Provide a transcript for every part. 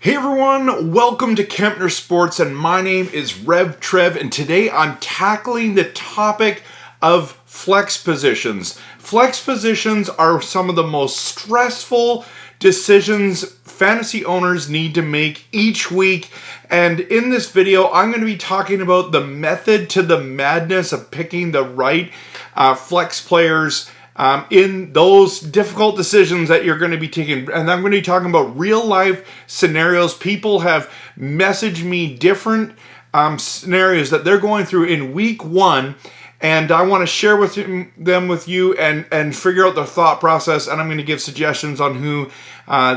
Hey everyone, welcome to Kempner Sports, and my name is Rev Trev, and today I'm tackling the topic of flex positions. Flex positions are some of the most stressful decisions fantasy owners need to make each week, and in this video I'm going to be talking about the method to the madness of picking the right flex players in those difficult decisions that you're going to be taking. And I'm going to be talking about real life scenarios. People have messaged me different scenarios that they're going through in week one, and I want to share them with you and figure out their thought process, and I'm going to give suggestions on who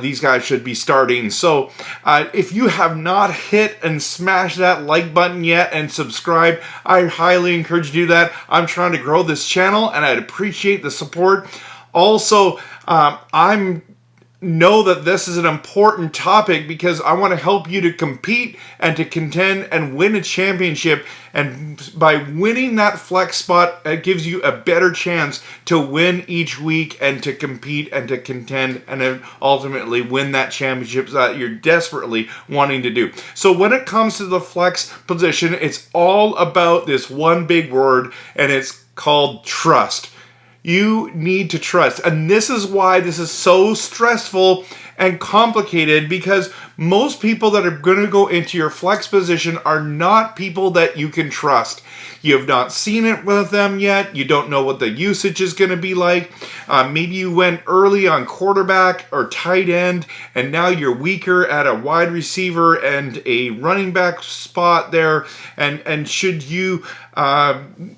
these guys should be starting. So if you have not hit and smashed that like button yet and subscribe, I highly encourage you to do that. I'm trying to grow this channel, and I'd appreciate the support. Also, know that this is an important topic because I want to help you to compete and to contend and win a championship. And by winning that flex spot, it gives you a better chance to win each week and to compete and to contend and then ultimately win that championship that you're desperately wanting to do. So when it comes to the flex position, it's all about this one big word, and it's called trust. You need to trust. And this is why this is so stressful and complicated, because most people that are going to go into your flex position are not people that you can trust. You have not seen it with them yet. You don't know what the usage is going to be like. Maybe you went early on quarterback or tight end, and now you're weaker at a wide receiver and a running back spot there. And should you...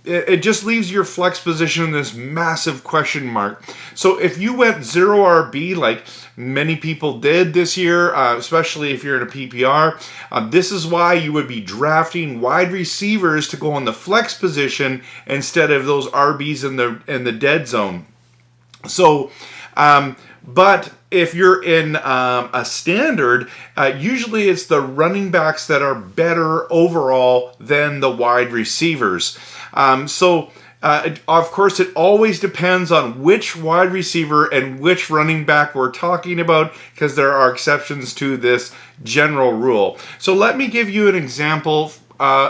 it just leaves your flex position in this massive question mark. So if you went 0 RB like many people did this year, especially if you're in a PPR, this is why you would be drafting wide receivers to go in the flex position instead of those RBs in the dead zone. So, but if you're in a standard, usually it's the running backs that are better overall than the wide receivers. Of course, it always depends on which wide receiver and which running back we're talking about, because there are exceptions to this general rule. So let me give you an example.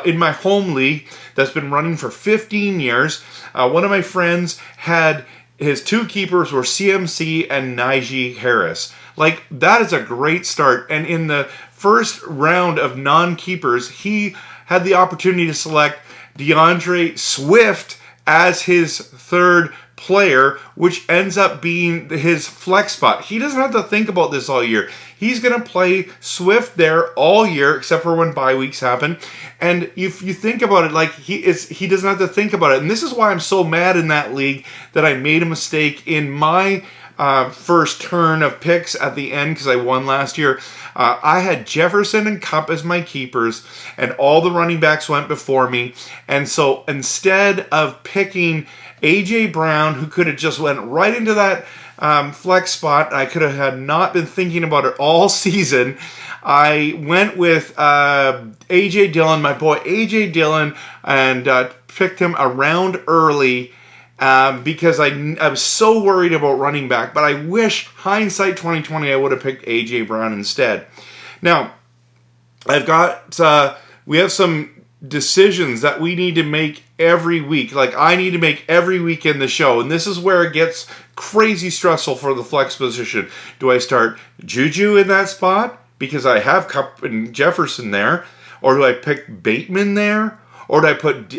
In my home league that's been running for 15 years, one of my friends had... his two keepers were CMC and Najee Harris. Like, that is a great start. And in the first round of non-keepers, he had the opportunity to select DeAndre Swift as his third player, which ends up being his flex spot. He doesn't have to think about this all year. He's going to play Swift there all year, except for when bye weeks happen. And if you think about it, like, he doesn't have to think about it. And this is why I'm so mad in that league that I made a mistake in my first turn of picks at the end, because I won last year. I had Jefferson and Kupp as my keepers, and all the running backs went before me. And so instead of picking A.J. Brown, who could have just went right into that flex spot, I could have had not been thinking about it all season, I went with A.J. Dillon, my boy A.J. Dillon, and picked him around early because I was so worried about running back. But I wish, hindsight 2020, I would have picked A.J. Brown instead. Now, we have some decisions that we need to make every week. Like, I need to make every week in the show. And this is where it gets crazy stressful for the flex position. Do I start Juju in that spot because I have Kupp and Jefferson there? Or do I pick Bateman there? Or do I put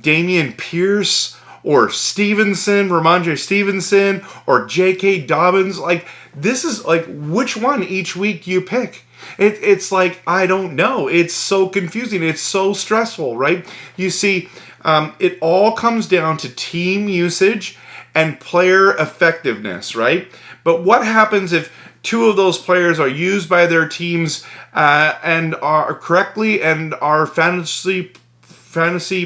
Damian Pierce or Ramondre Stevenson or J.K. Dobbins? Like, this is like, which one each week do you pick? It's like, I don't know. It's so confusing. It's so stressful, right? You see, it all comes down to team usage and player effectiveness, right? But what happens if two of those players are used by their teams and are correctly and are fantasy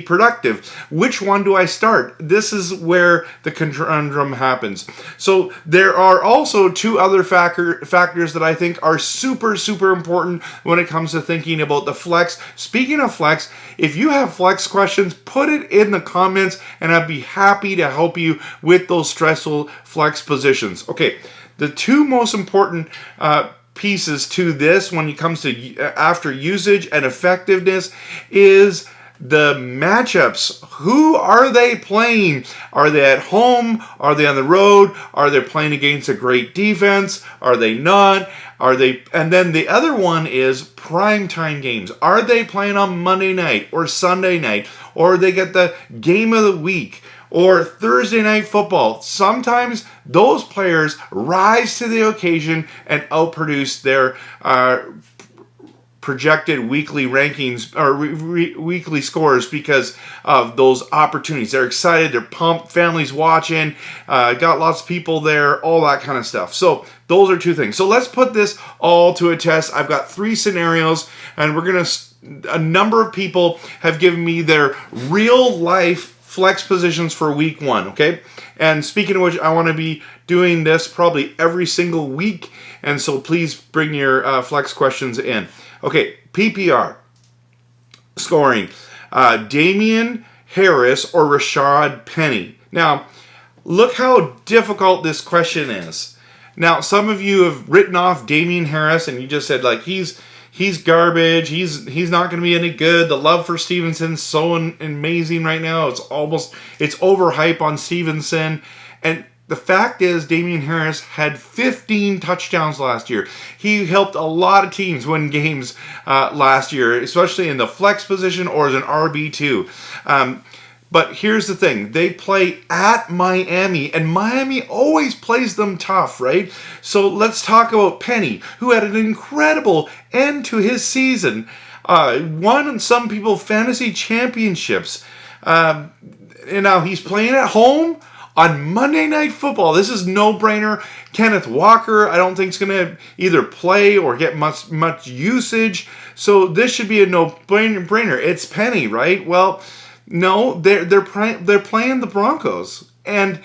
productive? Which one do I start? This is where the conundrum happens. So there are also two other factors that I think are super, super important when it comes to thinking about the flex. Speaking of flex, if you have flex questions, put it in the comments and I'd be happy to help you with those stressful flex positions. Okay, the two most important pieces to this when it comes to after usage and effectiveness is the matchups. Who are they playing? Are they at home? Are they on the road? Are they playing against a great defense? Are they not? Are they? And then the other one is primetime games. Are they playing on Monday night or Sunday night? Or they get the game of the week or Thursday night football? Sometimes those players rise to the occasion and outproduce their projected weekly rankings or weekly scores because of those opportunities. They're excited, they're pumped, families watching, got lots of people there, all that kind of stuff. So those are two things. So let's put this all to a test. I've got 3 scenarios, and we're going to, a number of people have given me their real life flex positions for week 1, okay? And speaking of which, I want to be doing this probably every single week, and so please bring your flex questions in. Okay, PPR scoring. Damian Harris or Rashad Penny. Now, look how difficult this question is. Now, some of you have written off Damian Harris and you just said, like, he's garbage. He's not going to be any good. The love for Stevenson's so amazing right now. It's overhype on Stevenson. And the fact is, Damian Harris had 15 touchdowns last year. He helped a lot of teams win games last year, especially in the flex position or as an RB2. But here's the thing. They play at Miami, and Miami always plays them tough, right? So let's talk about Penny, who had an incredible end to his season. Won some people fantasy championships. And now he's playing at home on Monday Night Football. This is no-brainer. Kenneth Walker, I don't think is going to either play or get much usage. So this should be a no-brainer. It's Penny, right? Well, no, they're playing the Broncos, and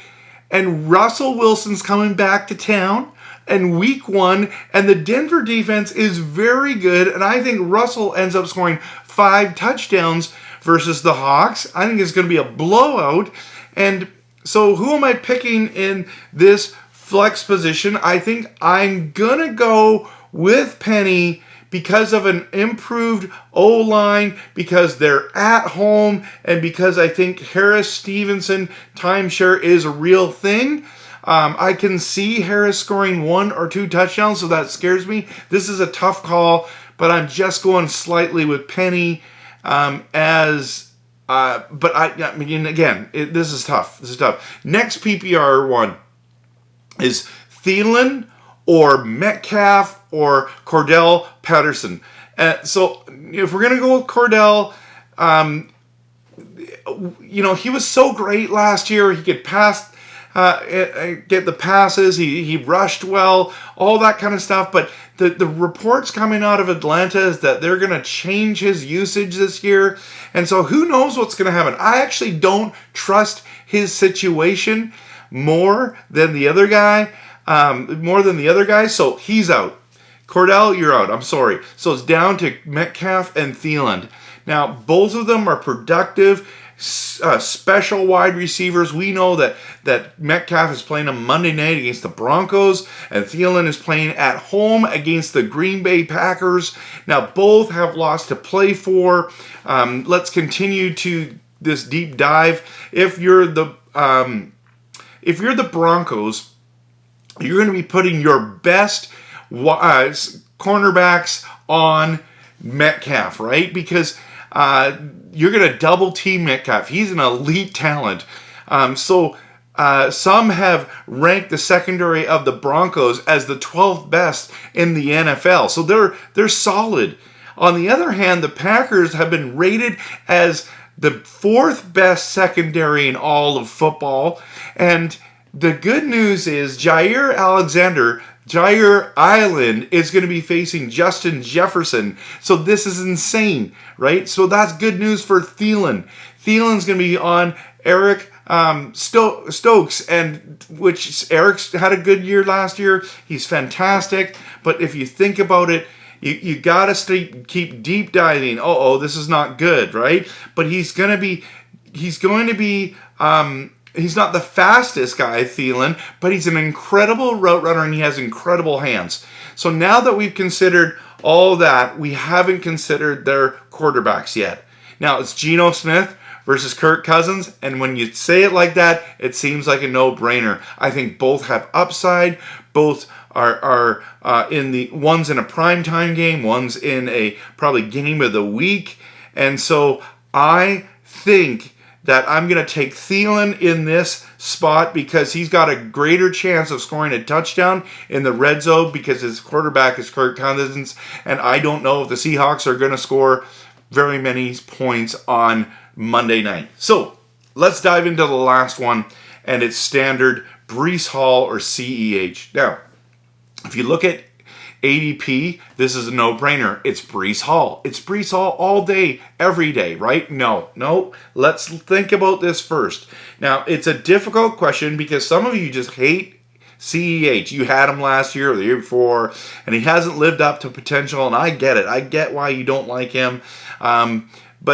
Russell Wilson's coming back to town. And week 1, and the Denver defense is very good, and I think Russell ends up scoring 5 touchdowns versus the Hawks. I think it's going to be a blowout. And so who am I picking in this flex position? I think I'm going to go with Penny because of an improved O-line, because they're at home, and because I think Harris-Stevenson timeshare is a real thing. I can see Harris scoring 1 or 2 touchdowns, so that scares me. This is a tough call, but I'm just going slightly with Penny but I mean, again, this is tough. This is tough. Next PPR one is Thielen or Metcalf or Cordell Patterson. So if we're going to go with Cordell, he was so great last year. He could pass, get the passes. He rushed well, all that kind of stuff. But the reports coming out of Atlanta is that they're going to change his usage this year. And so who knows what's going to happen. I actually don't trust his situation more than the other guy. So he's out. Cordell, you're out. I'm sorry. So it's down to Metcalf and Thielen. Now, both of them are productive, special wide receivers. We know that Metcalf is playing on Monday night against the Broncos, and Thielen is playing at home against the Green Bay Packers. Now, both have lots to play for. Let's continue to this deep dive. If you're the Broncos, you're going to be putting your best cornerbacks on Metcalf, right? Because you're going to double team Metcalf. He's an elite talent. Some have ranked the secondary of the Broncos as the 12th best in the NFL. So they're solid. On the other hand, the Packers have been rated as the 4th best secondary in all of football. And the good news is Jair Island is going to be facing Justin Jefferson. So this is insane, right? So that's good news for Thielen. Thielen's going to be on Eric Stokes, and which Eric's had a good year last year. He's fantastic. But if you think about it, you got to keep deep diving. This is not good, right? But he's not the fastest guy, Thielen, but he's an incredible route runner and he has incredible hands. So now that we've considered all that, we haven't considered their quarterbacks yet. Now, it's Geno Smith versus Kirk Cousins, and when you say it like that, it seems like a no-brainer. I think both have upside. Both are in the one's in a primetime game, one's in a probably game of the week, and so I think that I'm going to take Thielen in this spot because he's got a greater chance of scoring a touchdown in the red zone because his quarterback is Kirk Cousins, and I don't know if the Seahawks are going to score very many points on Monday night. So let's dive into the last one, and it's standard Breece Hall or CEH. Now, if you look at ADP, this is a no-brainer. It's Breece Hall. It's Breece Hall all day, every day, right? No. Let's think about this first. Now, it's a difficult question because some of you just hate CEH. You had him last year or the year before, and he hasn't lived up to potential, and I get it. I get why you don't like him.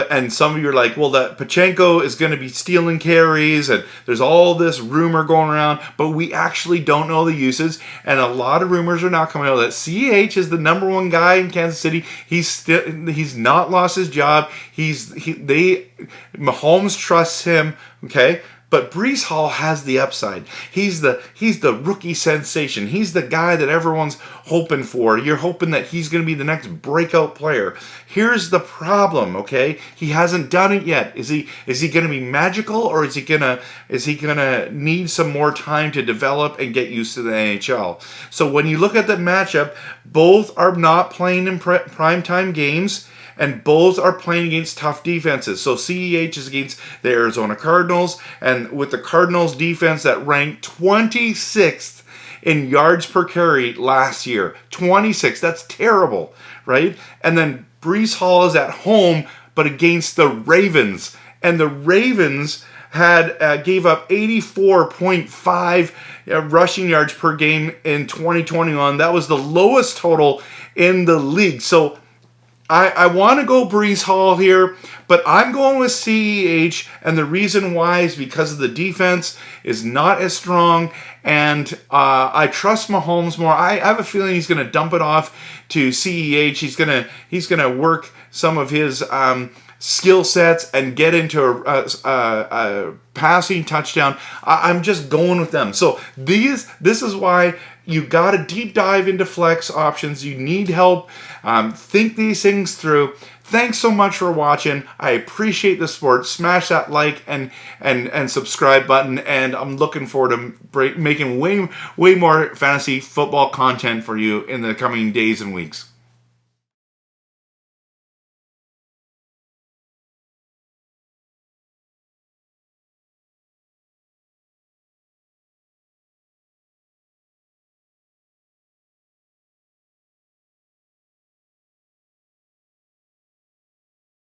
And some of you are like, well, that Pachenko is going to be stealing carries, and there's all this rumor going around, but we actually don't know the uses, and a lot of rumors are now coming out that CEH is the number one guy in Kansas City. He's not lost his job. Mahomes trusts him, okay? But Breece Hall has the upside. He's the rookie sensation. He's the guy that everyone's hoping for. You're hoping that he's going to be the next breakout player. Here's the problem, okay? He hasn't done it yet. Is he going to be magical, or is he gonna need some more time to develop and get used to the NHL? So when you look at the matchup, both are not playing in primetime games, and both are playing against tough defenses. So CEH is against the Arizona Cardinals, and with the Cardinals defense that ranked 26th in yards per carry last year. 26, that's terrible, right? And then Breece Hall is at home, but against the Ravens. And the Ravens gave up 84.5 rushing yards per game in 2021. That was the lowest total in the league. So I want to go Breece Hall here, but I'm going with CEH, and the reason why is because of the defense is not as strong, and I trust Mahomes more. I have a feeling he's going to dump it off to CEH. He's gonna work some of his skill sets and get into a passing touchdown. I'm just going with them. So this is why you got to deep dive into flex options. You need help. Think these things through. Thanks so much for watching. I appreciate the support. Smash that like and subscribe button. And I'm looking forward to making way more fantasy football content for you in the coming days and weeks.